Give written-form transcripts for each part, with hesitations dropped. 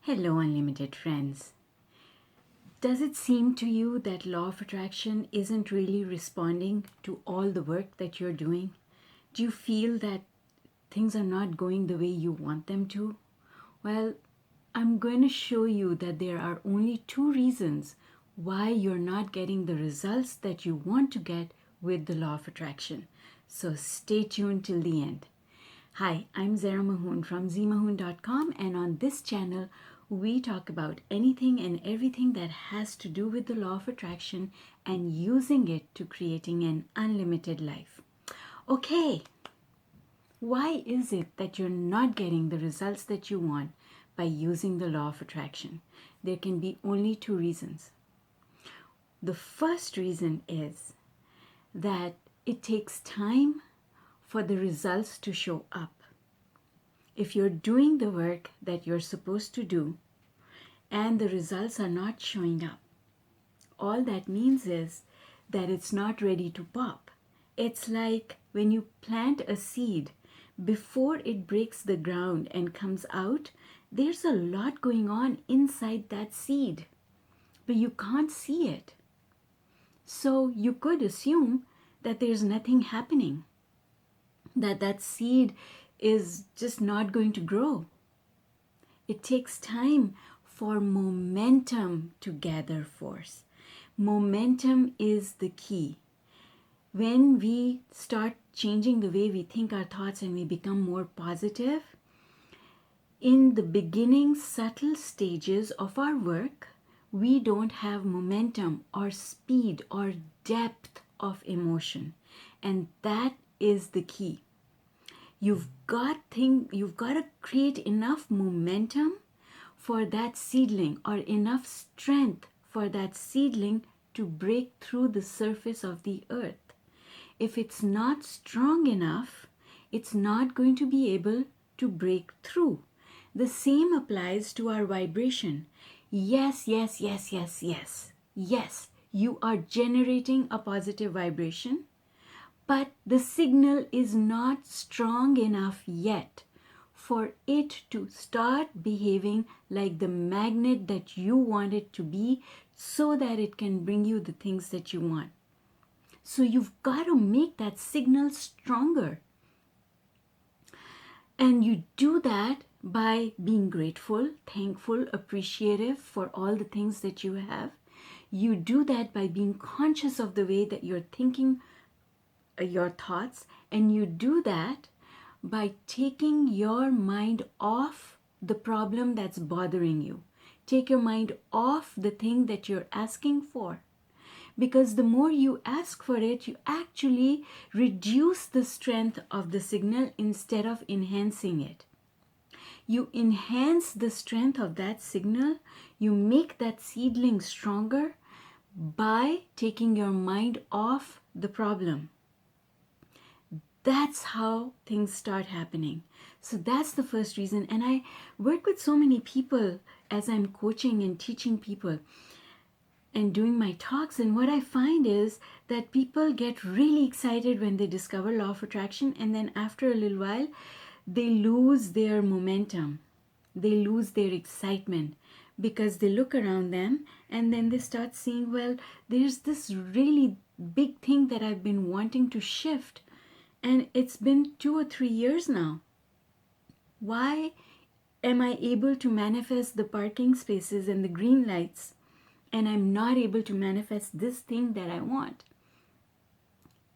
Hello, unlimited friends. Does it seem to you that law of attraction isn't really responding to all the work that you're doing? Do you feel that things are not going the way you want them to? Well, I'm going to show you that there are only two reasons why you're not getting the results that you want to get with the law of attraction. So stay tuned till the end. Hi, I'm ZMAHOON from ZMAHOON.com, and on this channel, we talk about anything and everything that has to do with the law of attraction and using it to creating an unlimited life. Okay, why is it that you're not getting the results that you want by using the law of attraction? There can be only two reasons. The first reason is that it takes time for the results to show up. If you're doing the work that you're supposed to do and the results are not showing up, all that means is that it's not ready to pop. It's like when you plant a seed, before it breaks the ground and comes out, there's a lot going on inside that seed, but you can't see it. So you could assume that there's nothing happening, that seed is just not going to grow. It takes time for momentum to gather force. Momentum is the key. When we start changing the way we think our thoughts and we become more positive, in the beginning subtle stages of our work, we don't have momentum or speed or depth of emotion. And that is the key. You've got to create enough momentum for that seedling or enough strength for that seedling to break through the surface of the earth. If it's not strong enough, it's not going to be able to break through. The same applies to our vibration. Yes, yes, yes, yes, yes. Yes, you are generating a positive vibration, but the signal is not strong enough yet for it to start behaving like the magnet that you want it to be so that it can bring you the things that you want. So you've got to make that signal stronger. And you do that by being grateful, thankful, appreciative for all the things that you have. You do that by being conscious of the way that you're thinking your thoughts, and you do that by taking your mind off the problem that's bothering you. Take your mind off the thing that you're asking for, because the more you ask for it, you actually reduce the strength of the signal instead of enhancing it. You enhance the strength of that signal, you make that seedling stronger by taking your mind off the problem. That's how things start happening. So that's the first reason. And I work with so many people as I'm coaching and teaching people and doing my talks. And what I find is that people get really excited when they discover law of attraction. And then after a little while, they lose their momentum. They lose their excitement because they look around them and then they start seeing, well, there's this really big thing that I've been wanting to shift. And it's been 2 or 3 years now. Why am I able to manifest the parking spaces and the green lights, and I'm not able to manifest this thing that I want?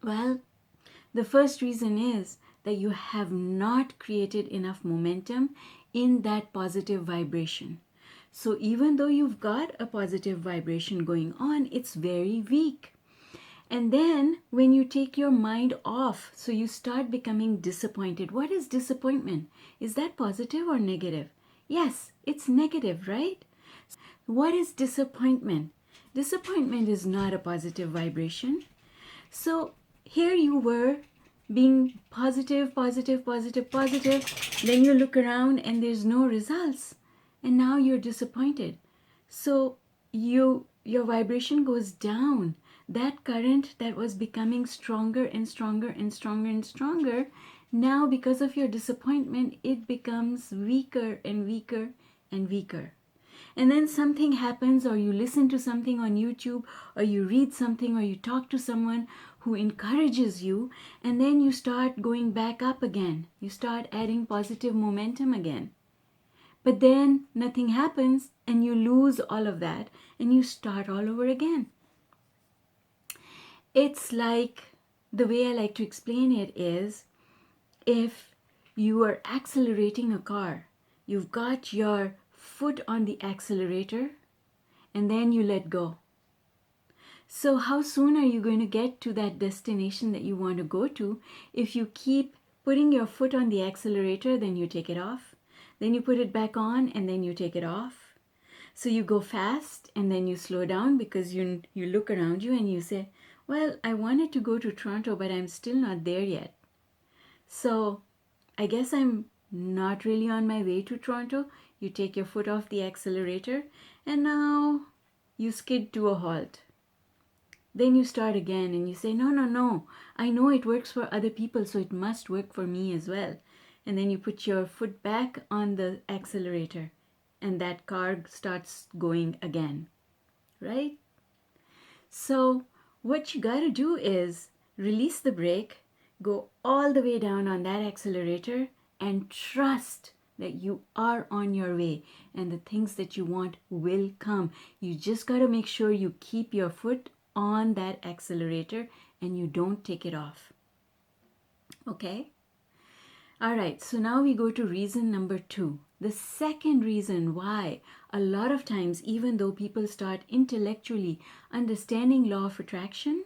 Well, the first reason is that you have not created enough momentum in that positive vibration. So even though you've got a positive vibration going on, it's very weak. And then when you take your mind off, so you start becoming disappointed. What is disappointment? Is that positive or negative? Yes, it's negative, right? What is disappointment? Disappointment is not a positive vibration. So here you were being positive, positive, positive, positive. Then you look around and there's no results. And now you're disappointed. So your vibration goes down. That current that was becoming stronger and stronger and stronger and stronger, now because of your disappointment, it becomes weaker and weaker and weaker. And then something happens, or you listen to something on YouTube, or you read something, or you talk to someone who encourages you, and then you start going back up again. You start adding positive momentum again. But then nothing happens, and you lose all of that, and you start all over again. It's like, the way I like to explain it is, if you are accelerating a car, you've got your foot on the accelerator, and then you let go. So how soon are you going to get to that destination that you want to go to if you keep putting your foot on the accelerator, then you take it off, then you put it back on, and then you take it off? So you go fast and then you slow down because you look around you and you say, well, I wanted to go to Toronto, but I'm still not there yet. So I guess I'm not really on my way to Toronto. You take your foot off the accelerator and now you skid to a halt. Then you start again and you say, no, I know it works for other people, so it must work for me as well. And then you put your foot back on the accelerator and that car starts going again, right? So what you got to do is release the brake, go all the way down on that accelerator, and trust that you are on your way and the things that you want will come. You just got to make sure you keep your foot on that accelerator and you don't take it off. Okay? All right, so now we go to reason number 2. The second reason why a lot of times, even though people start intellectually understanding law of attraction,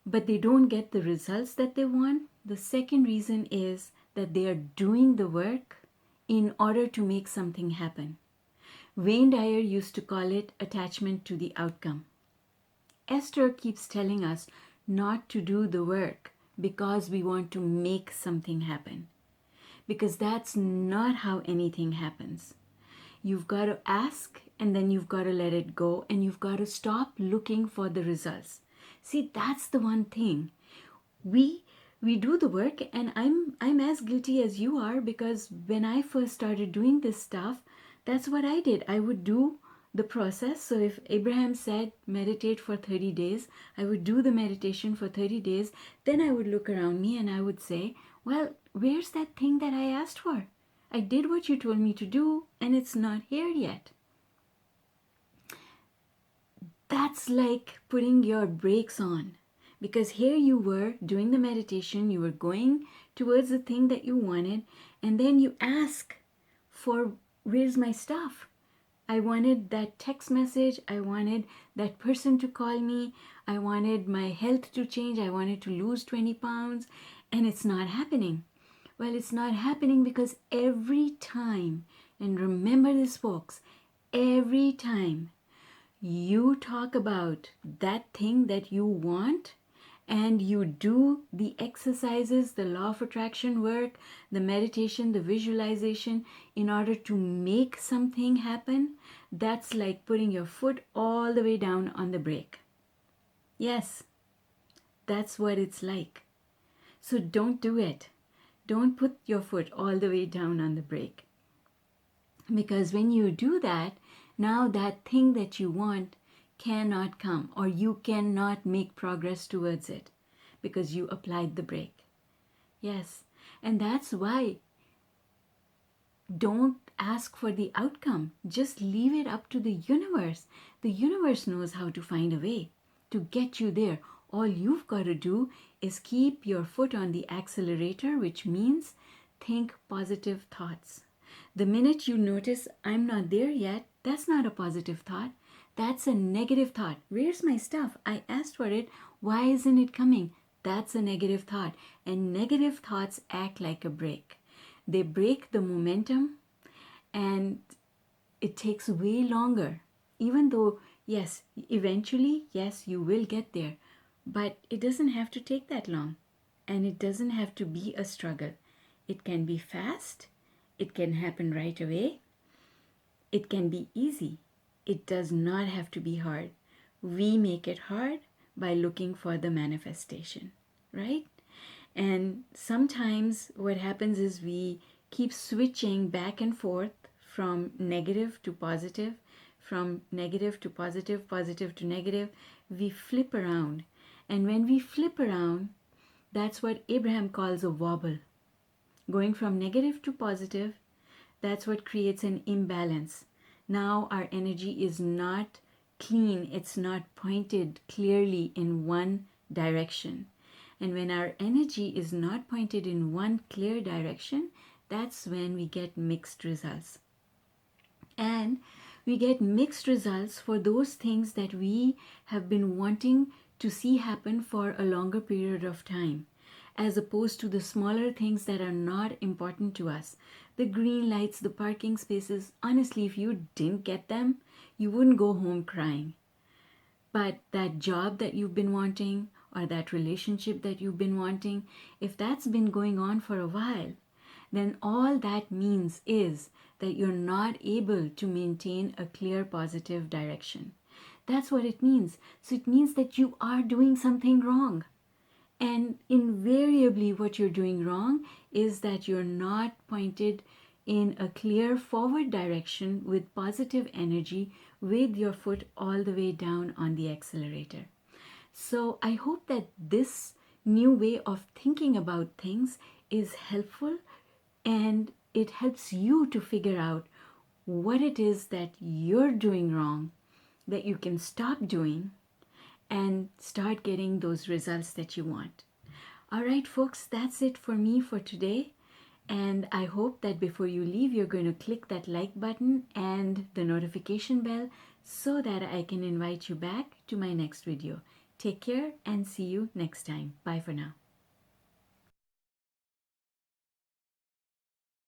but they don't get the results that they want, the second reason is that they are doing the work in order to make something happen. Wayne Dyer used to call it attachment to the outcome. Esther keeps telling us not to do the work because we want to make something happen. Because that's not how anything happens. You've got to ask and then you've got to let it go and you've got to stop looking for the results. See, that's the one thing. We do the work, and I'm as guilty as you are, because when I first started doing this stuff, that's what I did. I would do the process. So if Abraham said meditate for 30 days, I would do the meditation for 30 days. Then I would look around me and I would say, well, where's that thing that I asked for? I did what you told me to do and it's not here yet. That's like putting your brakes on, because here you were doing the meditation, you were going towards the thing that you wanted, and then you ask for, where's my stuff? I wanted that text message, I wanted that person to call me, I wanted my health to change, I wanted to lose 20 pounds, and it's not happening. Well, it's not happening because every time, and remember this folks, every time you talk about that thing that you want and you do the exercises, the law of attraction work, the meditation, the visualization in order to make something happen, that's like putting your foot all the way down on the brake. Yes, that's what it's like. So don't do it. Don't put your foot all the way down on the brake. Because when you do that, now that thing that you want cannot come, or you cannot make progress towards it because you applied the brake. Yes, and that's why don't ask for the outcome. Just leave it up to the universe. The universe knows how to find a way to get you there. All you've got to do is keep your foot on the accelerator, which means think positive thoughts. The minute you notice I'm not there yet, that's not a positive thought. That's a negative thought. Where's my stuff? I asked for it. Why isn't it coming? That's a negative thought. And negative thoughts act like a brake. They break the momentum and it takes way longer. Even though, yes, eventually, yes, you will get there. But it doesn't have to take that long. And it doesn't have to be a struggle. It can be fast. It can happen right away. It can be easy. It does not have to be hard. We make it hard by looking for the manifestation, right? And sometimes what happens is we keep switching back and forth from negative to positive, from negative to positive, positive to negative. We flip around. And when we flip around, that's what Abraham calls a wobble. Going from negative to positive, that's what creates an imbalance. Now our energy is not clean, it's not pointed clearly in one direction. And when our energy is not pointed in one clear direction, that's when we get mixed results. And we get mixed results for those things that we have been wanting to see happen for a longer period of time, as opposed to the smaller things that are not important to us. The green lights, the parking spaces, honestly, if you didn't get them, you wouldn't go home crying. But that job that you've been wanting, or that relationship that you've been wanting, if that's been going on for a while, then all that means is that you're not able to maintain a clear positive direction. That's what it means. So it means that you are doing something wrong. And invariably, what you're doing wrong is that you're not pointed in a clear forward direction with positive energy, with your foot all the way down on the accelerator. So I hope that this new way of thinking about things is helpful, and it helps you to figure out what it is that you're doing wrong, that you can stop doing and start getting those results that you want. All right, folks, that's it for me for today. And I hope that before you leave, you're going to click that like button and the notification bell so that I can invite you back to my next video. Take care and see you next time. Bye for now.